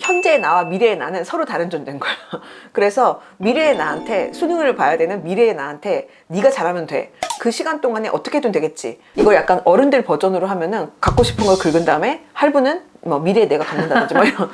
현재의 나와 미래의 나는 서로 다른 존재인 거야. 그래서 미래의 나한테 수능을 봐야 되는 미래의 나한테 네가 잘하면 돼. 그 시간 동안에 어떻게든 되겠지. 이걸 약간 어른들 버전으로 하면은 갖고 싶은 걸 긁은 다음에 할부는 뭐 미래의 내가 갚는다든지 뭐 이런.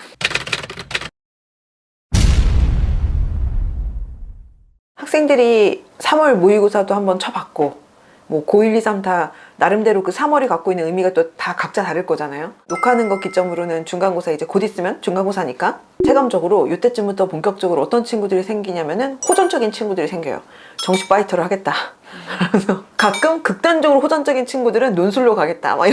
학생들이 3월 모의고사도 한번 쳐봤고 뭐 고1, 2, 3 다 나름대로 그 3월이 갖고 있는 의미가 또 다 각자 다를 거잖아요. 녹화하는 거 기점으로는 중간고사 이제 곧 있으면 중간고사니까 체감적으로 이때쯤부터 본격적으로 어떤 친구들이 생기냐면은 호전적인 친구들이 생겨요. 정시 파이터를 하겠다. 그래서 가끔 극단적으로 호전적인 친구들은 논술로 가겠다. 막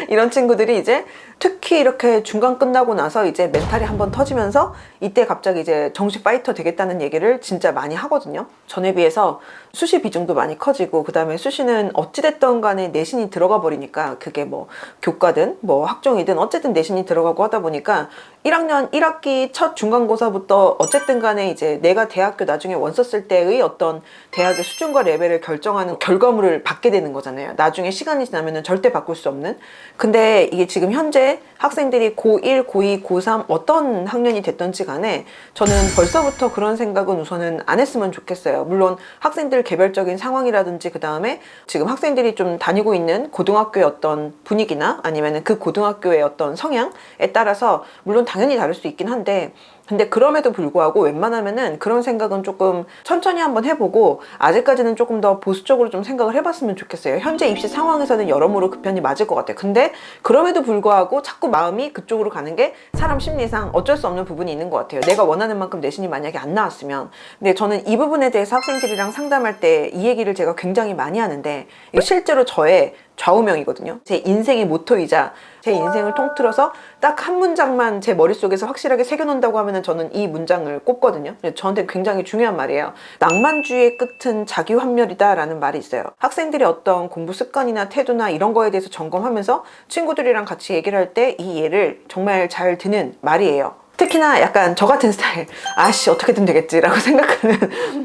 이런 친구들이 이제 특히 이렇게 중간 끝나고 나서 이제 멘탈이 한번 터지면서 이때 갑자기 이제 정시 파이터 되겠다는 얘기를 진짜 많이 하거든요. 전에 비해서 수시 비중도 많이 커지고 그 다음에 수시는 어찌됐든 간에 내신이 들어가 버리니까 그게 뭐 교과든 뭐 학종이든 어쨌든 내신이 들어가고 하다 보니까 1학년 1학기 첫 중간고사부터 어쨌든 간에 이제 내가 대학교 나중에 원서 쓸 때의 어떤 대학의 수준과 레벨을 결정하는 결과물을 받게 되는 거잖아요. 나중에 시간이 지나면 절대 바꿀 수 없는. 근데 이게 지금 현재 학생들이 고1, 고2, 고3 어떤 학년이 됐던지 간에 저는 벌써부터 그런 생각은 우선은 안 했으면 좋겠어요. 물론 학생들 개별적인 상황이라든지 그 다음에 지금 학생들이 좀 다니고 있는 고등학교의 어떤 분위기나 아니면 그 고등학교의 어떤 성향에 따라서 물론 당연히 다를 수 있긴 한데 근데 그럼에도 불구하고 웬만하면은 그런 생각은 조금 천천히 한번 해보고 아직까지는 조금 더 보수적으로 좀 생각을 해봤으면 좋겠어요. 현재 입시 상황에서는 여러모로 그 편이 맞을 것 같아요. 근데 그럼에도 불구하고 자꾸 마음이 그쪽으로 가는 게 사람 심리상 어쩔 수 없는 부분이 있는 것 같아요. 내가 원하는 만큼 내신이 만약에 안 나왔으면. 근데 저는 이 부분에 대해서 학생들이랑 상담할 때 이 얘기를 제가 굉장히 많이 하는데 실제로 저의 좌우명이거든요. 제 인생의 모토이자 제 인생을 통틀어서 딱 한 문장만 제 머릿속에서 확실하게 새겨놓는다고 하면 저는 이 문장을 꼽거든요. 저한테 굉장히 중요한 말이에요. 낭만주의의 끝은 자기환멸이다 라는 말이 있어요. 학생들이 어떤 공부 습관이나 태도나 이런 거에 대해서 점검하면서 친구들이랑 같이 얘기를 할 때 이 예를 정말 잘 드는 말이에요. 특히나 약간 저 같은 스타일, 아씨 어떻게든 되겠지라고 생각하는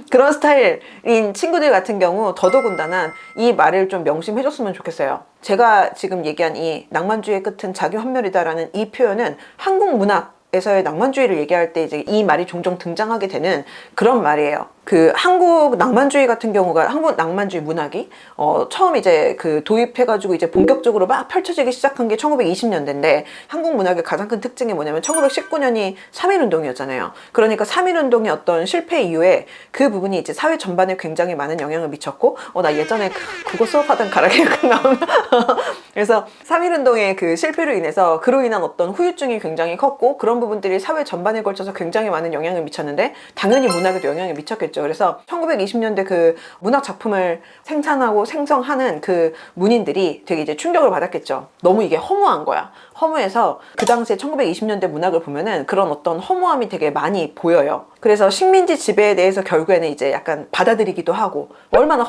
그런 스타일인 친구들 같은 경우 더더군다나 이 말을 좀 명심해줬으면 좋겠어요. 제가 지금 얘기한 이 낭만주의의 끝은 자기환멸이다라는 이 표현은 한국 문학에서의 낭만주의를 얘기할 때 이제 이 말이 종종 등장하게 되는 그런 말이에요. 그 한국 낭만주의 같은 경우가 한국 낭만주의 문학이 처음 이제 그 도입해가지고 이제 본격적으로 막 펼쳐지기 시작한 게 1920년대인데 한국 문학의 가장 큰 특징이 뭐냐면 1919년이 3.1운동이었잖아요. 그러니까 3.1운동의 어떤 실패 이후에 그 부분이 이제 사회 전반에 굉장히 많은 영향을 미쳤고 나 예전에 그거 수업하던 가락이 나오면 그래서 3.1운동의 그 실패로 인해서 그로 인한 어떤 후유증이 굉장히 컸고 그런 부분들이 사회 전반에 걸쳐서 굉장히 많은 영향을 미쳤는데 당연히 문학에도 영향을 미쳤겠죠. 그래서 1920년대 그 문학 작품을 생산하고 생성하는 그 문인들이 되게 이제 충격을 받았겠죠. 너무 이게 허무한 거야. 허무해서 그 당시에 1920년대 문학을 보면은 그런 어떤 허무함이 되게 많이 보여요. 그래서 식민지 지배에 대해서 결국에는 이제 약간 받아들이기도 하고 얼마나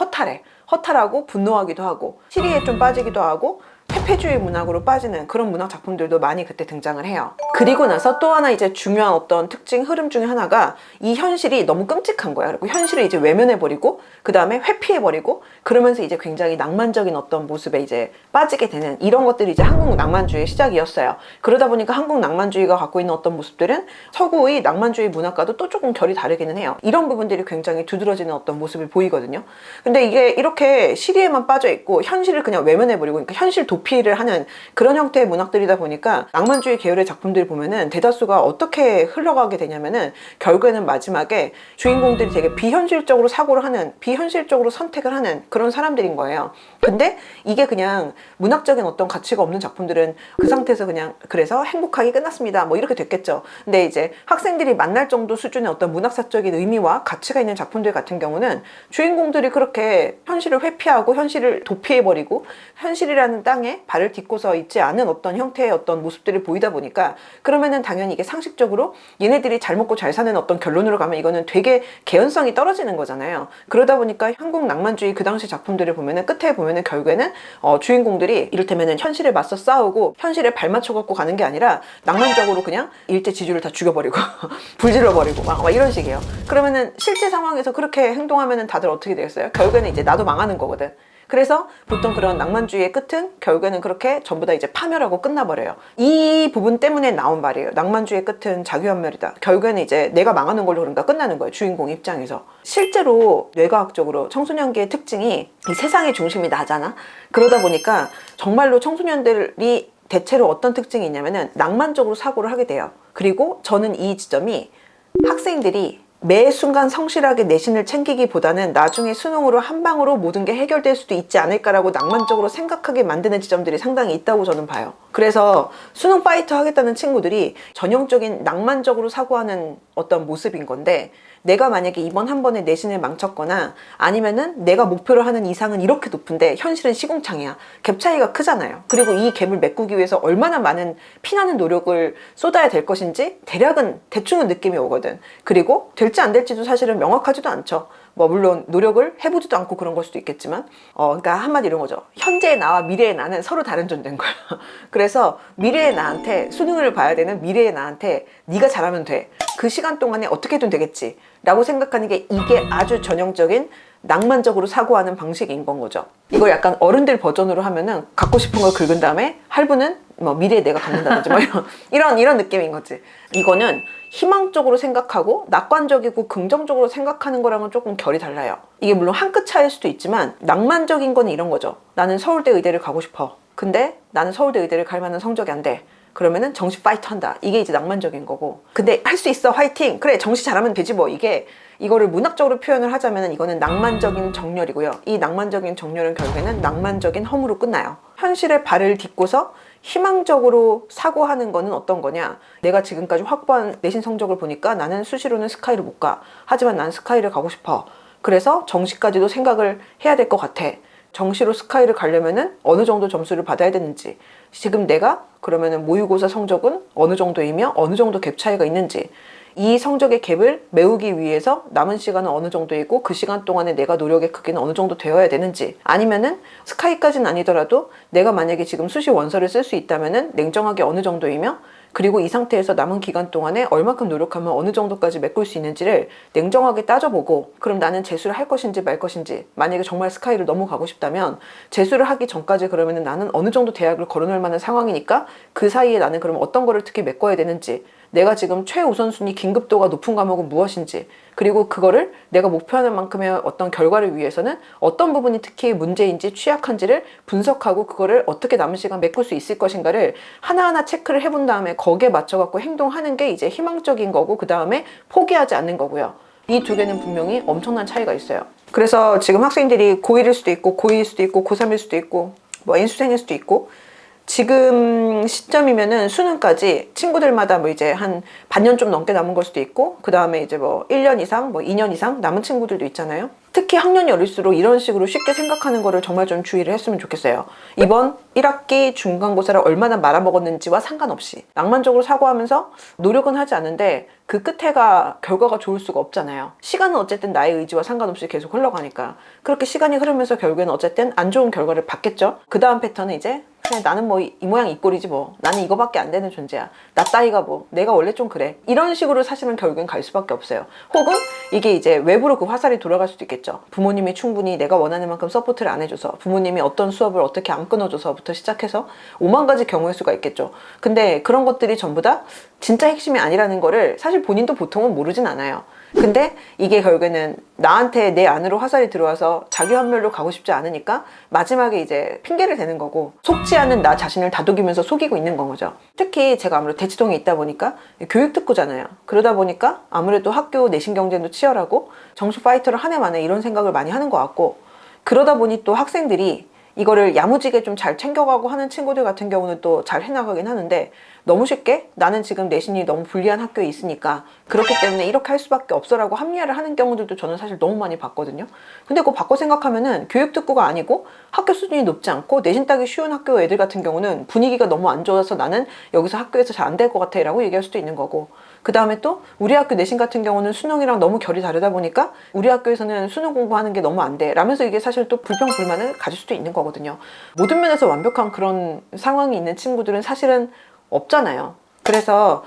허탈하고 분노하기도 하고 시리에 좀 빠지기도 하고 퇴폐주의 문학으로 빠지는 그런 문학 작품들도 많이 그때 등장을 해요. 그리고 나서 또 하나 이제 중요한 어떤 특징 흐름 중에 하나가 이 현실이 너무 끔찍한 거야. 그리고 현실을 이제 외면해버리고 그 다음에 회피해버리고 그러면서 이제 굉장히 낭만적인 어떤 모습에 이제 빠지게 되는 이런 것들이 이제 한국 낭만주의의 시작이었어요. 그러다 보니까 한국 낭만주의가 갖고 있는 어떤 모습들은 서구의 낭만주의 문학과도 또 조금 결이 다르기는 해요. 이런 부분들이 굉장히 두드러지는 어떤 모습을 보이거든요. 근데 이게 이렇게 시리에만 빠져있고 현실을 그냥 외면해버리고 그러니까 현실 도피를 하는 그런 형태의 문학들이다 보니까 낭만주의 계열의 작품들 보면은 대다수가 어떻게 흘러가게 되냐면은 결국에는 마지막에 주인공들이 되게 비현실적으로 사고를 하는 비현실적으로 선택을 하는 그런 사람들인 거예요. 근데 이게 그냥 문학적인 어떤 가치가 없는 작품들은 그 상태에서 그냥 그래서 행복하게 끝났습니다 뭐 이렇게 됐겠죠. 근데 이제 학생들이 만날 정도 수준의 어떤 문학사적인 의미와 가치가 있는 작품들 같은 경우는 주인공들이 그렇게 현실을 회피하고 현실을 도피해버리고 현실이라는 땅에 발을 딛고서 있지 않은 어떤 형태의 어떤 모습들을 보이다 보니까 그러면은 당연히 이게 상식적으로 얘네들이 잘 먹고 잘 사는 어떤 결론으로 가면 이거는 되게 개연성이 떨어지는 거잖아요. 그러다 보니까 한국 낭만주의 그 당시 작품들을 보면은 끝에 보면은 결국에는 주인공들이 이를테면은 현실에 맞서 싸우고 현실에 발맞춰 갖고 가는 게 아니라 낭만적으로 그냥 일제지주를 다 죽여버리고 불질러버리고 막 이런 식이에요. 그러면은 실제 상황에서 그렇게 행동하면은 다들 어떻게 되겠어요? 결국에는 이제 나도 망하는 거거든. 그래서 보통 그런 낭만주의의 끝은 결국에는 그렇게 전부 다 이제 파멸하고 끝나버려요. 이 부분 때문에 나온 말이에요. 낭만주의의 끝은 자기환멸이다. 결국에는 이제 내가 망하는 걸로 그런가 끝나는 거예요. 주인공 입장에서. 실제로 뇌과학적으로 청소년기의 특징이 이 세상의 중심이 나잖아. 그러다 보니까 정말로 청소년들이 대체로 어떤 특징이 있냐면은 낭만적으로 사고를 하게 돼요. 그리고 저는 이 지점이 학생들이 매 순간 성실하게 내신을 챙기기보다는 나중에 수능으로 한 방으로 모든 게 해결될 수도 있지 않을까라고 낭만적으로 생각하게 만드는 지점들이 상당히 있다고 저는 봐요. 그래서 수능 파이터 하겠다는 친구들이 전형적인 낭만적으로 사고하는 어떤 모습인 건데, 내가 만약에 이번 한 번에 내신을 망쳤거나 아니면은 내가 목표로 하는 이상은 이렇게 높은데 현실은 시궁창이야. 갭 차이가 크잖아요. 그리고 이 갭을 메꾸기 위해서 얼마나 많은 피나는 노력을 쏟아야 될 것인지 대략은 대충은 느낌이 오거든. 그리고 될지 안 될지도 사실은 명확하지도 않죠. 뭐 물론 노력을 해보지도 않고 그런 걸 수도 있겠지만 그러니까 한마디 이런 거죠. 현재의 나와 미래의 나는 서로 다른 존재인 거야. 그래서 미래의 나한테 수능을 봐야 되는 미래의 나한테 네가 잘하면 돼. 그 시간 동안에 어떻게든 되겠지 라고 생각하는 게 이게 아주 전형적인 낭만적으로 사고하는 방식인 건 거죠. 이걸 약간 어른들 버전으로 하면은 갖고 싶은 걸 긁은 다음에 할부는 뭐 미래에 내가 갚는다든지 뭐 이런 느낌인 거지. 이거는 희망적으로 생각하고 낙관적이고 긍정적으로 생각하는 거랑은 조금 결이 달라요. 이게 물론 한 끗 차이일 수도 있지만 낭만적인 건 이런 거죠. 나는 서울대 의대를 가고 싶어. 근데 나는 서울대 의대를 갈 만한 성적이 안 돼. 그러면은 정시 파이터 한다. 이게 이제 낭만적인 거고. 근데 할 수 있어. 화이팅. 그래. 정시 잘하면 되지 뭐. 이거를 문학적으로 표현을 하자면 이거는 낭만적인 정렬이고요. 이 낭만적인 정렬은 결국에는 낭만적인 허무로 끝나요. 현실에 발을 딛고서 희망적으로 사고하는 거는 어떤 거냐. 내가 지금까지 확보한 내신 성적을 보니까 나는 수시로는 스카이를 못 가. 하지만 난 스카이를 가고 싶어. 그래서 정시까지도 생각을 해야 될 것 같아. 정시로 스카이를 가려면은 어느 정도 점수를 받아야 되는지, 지금 내가 그러면은 모의고사 성적은 어느 정도이며 어느 정도 갭 차이가 있는지, 이 성적의 갭을 메우기 위해서 남은 시간은 어느 정도이고 그 시간 동안에 내가 노력의 크기는 어느 정도 되어야 되는지, 아니면은 스카이까지는 아니더라도 내가 만약에 지금 수시 원서를 쓸 수 있다면은 냉정하게 어느 정도이며, 그리고 이 상태에서 남은 기간 동안에 얼마큼 노력하면 어느 정도까지 메꿀 수 있는지를 냉정하게 따져보고, 그럼 나는 재수를 할 것인지 말 것인지, 만약에 정말 스카이를 너무 가고 싶다면 재수를 하기 전까지 그러면은 나는 어느 정도 대학을 걸어놓을 만한 상황이니까 그 사이에 나는 그럼 어떤 거를 특히 메꿔야 되는지, 내가 지금 최우선순위 긴급도가 높은 과목은 무엇인지, 그리고 그거를 내가 목표하는 만큼의 어떤 결과를 위해서는 어떤 부분이 특히 문제인지 취약한지를 분석하고 그거를 어떻게 남은 시간 메꿀 수 있을 것인가를 하나하나 체크를 해본 다음에 거기에 맞춰갖고 행동하는 게 이제 희망적인 거고, 그 다음에 포기하지 않는 거고요. 이 두 개는 분명히 엄청난 차이가 있어요. 그래서 지금 학생들이 고1일 수도 있고 고2일 수도 있고 고3일 수도 있고 뭐 N수생일 수도 있고, 지금 시점이면은 수능까지 친구들마다 뭐 이제 한 반년 좀 넘게 남은 걸 수도 있고, 그 다음에 이제 뭐 1년 이상, 뭐 2년 이상 남은 친구들도 있잖아요. 특히 학년이 어릴수록 이런 식으로 쉽게 생각하는 거를 정말 좀 주의를 했으면 좋겠어요. 이번 1학기 중간고사를 얼마나 말아먹었는지와 상관없이 낭만적으로 사고하면서 노력은 하지 않는데 그 끝에가 결과가 좋을 수가 없잖아요. 시간은 어쨌든 나의 의지와 상관없이 계속 흘러가니까 그렇게 시간이 흐르면서 결국에는 어쨌든 안 좋은 결과를 받겠죠. 그 다음 패턴은 이제 그냥 나는 뭐 이 모양 이 꼴이지 뭐, 나는 이거밖에 안 되는 존재야, 나 따위가 뭐, 내가 원래 좀 그래, 이런 식으로 사실은 결국엔 갈 수밖에 없어요. 혹은 이게 이제 외부로 그 화살이 돌아갈 수도 있겠죠. 부모님이 충분히 내가 원하는 만큼 서포트를 안 해줘서, 부모님이 어떤 수업을 어떻게 안 끊어줘서부터 시작해서 5만 가지 경우의 수가 있겠죠. 근데 그런 것들이 전부 다 진짜 핵심이 아니라는 거를 사실 본인도 보통은 모르진 않아요. 근데 이게 결국에는 나한테 내 안으로 화살이 들어와서 자기 환멸로 가고 싶지 않으니까 마지막에 이제 핑계를 대는 거고, 속지 않은 나 자신을 다독이면서 속이고 있는 건 거죠. 특히 제가 아무래도 대치동에 있다 보니까 교육특구잖아요. 그러다 보니까 아무래도 학교 내신 경쟁도 치열하고 정시 파이터를 한 해 만에 이런 생각을 많이 하는 것 같고, 그러다 보니 또 학생들이 이거를 야무지게 좀 잘 챙겨가고 하는 친구들 같은 경우는 또 잘 해나가긴 하는데, 너무 쉽게 나는 지금 내신이 너무 불리한 학교에 있으니까 그렇기 때문에 이렇게 할 수밖에 없어라고 합리화를 하는 경우들도 저는 사실 너무 많이 봤거든요. 근데 그거 바꿔 생각하면은 교육특구가 아니고 학교 수준이 높지 않고 내신 따기 쉬운 학교 애들 같은 경우는 분위기가 너무 안 좋아서 나는 여기서 학교에서 잘 안 될 것 같아 라고 얘기할 수도 있는 거고, 그 다음에 또 우리 학교 내신 같은 경우는 수능이랑 너무 결이 다르다 보니까 우리 학교에서는 수능 공부하는 게 너무 안 돼 라면서 이게 사실 또 불평불만을 가질 수도 있는 거거든요. 모든 면에서 완벽한 그런 상황이 있는 친구들은 사실은 없잖아요. 그래서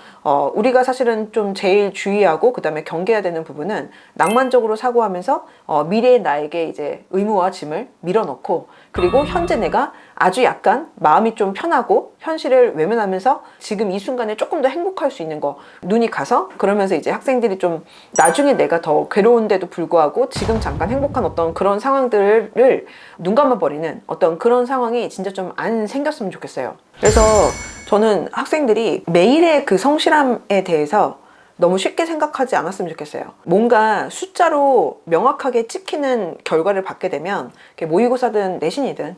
우리가 사실은 좀 제일 주의하고 그다음에 경계해야 되는 부분은 낭만적으로 사고하면서 미래의 나에게 이제 의무와 짐을 밀어넣고 그리고 현재 내가 아주 약간 마음이 좀 편하고 현실을 외면하면서 지금 이 순간에 조금 더 행복할 수 있는 거 눈이 가서 그러면서 이제 학생들이 좀 나중에 내가 더 괴로운데도 불구하고 지금 잠깐 행복한 어떤 그런 상황들을 눈 감아버리는 어떤 그런 상황이 진짜 좀 안 생겼으면 좋겠어요. 그래서 저는 학생들이 매일의 그 성실함에 대해서 너무 쉽게 생각하지 않았으면 좋겠어요. 뭔가 숫자로 명확하게 찍히는 결과를 받게 되면 모의고사든 내신이든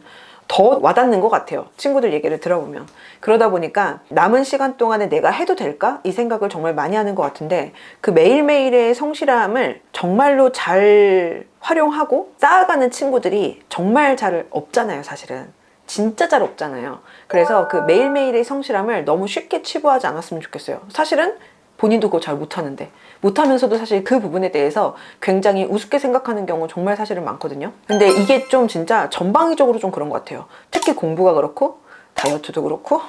더 와닿는 것 같아요. 친구들 얘기를 들어보면. 그러다 보니까 남은 시간 동안에 내가 해도 될까? 이 생각을 정말 많이 하는 것 같은데 그 매일매일의 성실함을 정말로 잘 활용하고 쌓아가는 친구들이 정말 잘 없잖아요, 사실은. 진짜 잘 없잖아요. 그래서 그 매일매일의 성실함을 너무 쉽게 치부하지 않았으면 좋겠어요. 사실은 본인도 그거 잘 못하는데 못하면서도 사실 그 부분에 대해서 굉장히 우습게 생각하는 경우 정말 사실은 많거든요. 근데 이게 좀 진짜 전방위적으로 좀 그런 것 같아요. 특히 공부가 그렇고 다이어트도 그렇고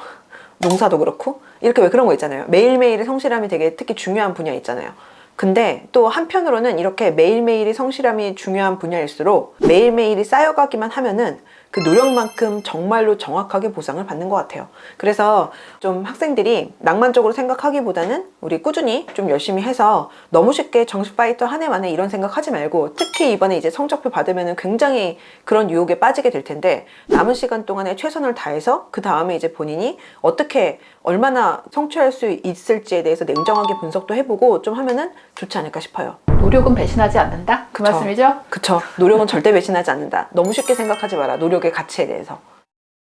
농사도 그렇고 이렇게 왜 그런 거 있잖아요. 매일매일의 성실함이 되게 특히 중요한 분야 있잖아요. 근데 또 한편으로는 이렇게 매일매일의 성실함이 중요한 분야일수록 매일매일이 쌓여가기만 하면은 그 노력만큼 정말로 정확하게 보상을 받는 것 같아요. 그래서 좀 학생들이 낭만적으로 생각하기보다는 우리 꾸준히 좀 열심히 해서 너무 쉽게 정시 파이터 한 해 만에 이런 생각하지 말고 특히 이번에 이제 성적표 받으면 굉장히 그런 유혹에 빠지게 될 텐데 남은 시간 동안에 최선을 다해서 그 다음에 이제 본인이 어떻게 얼마나 성취할 수 있을지에 대해서 냉정하게 분석도 해보고 좀 하면은 좋지 않을까 싶어요. 노력은 배신하지 않는다? 그 말씀이죠? 그쵸. 노력은 절대 배신하지 않는다. 너무 쉽게 생각하지 마라. 노력의 가치에 대해서.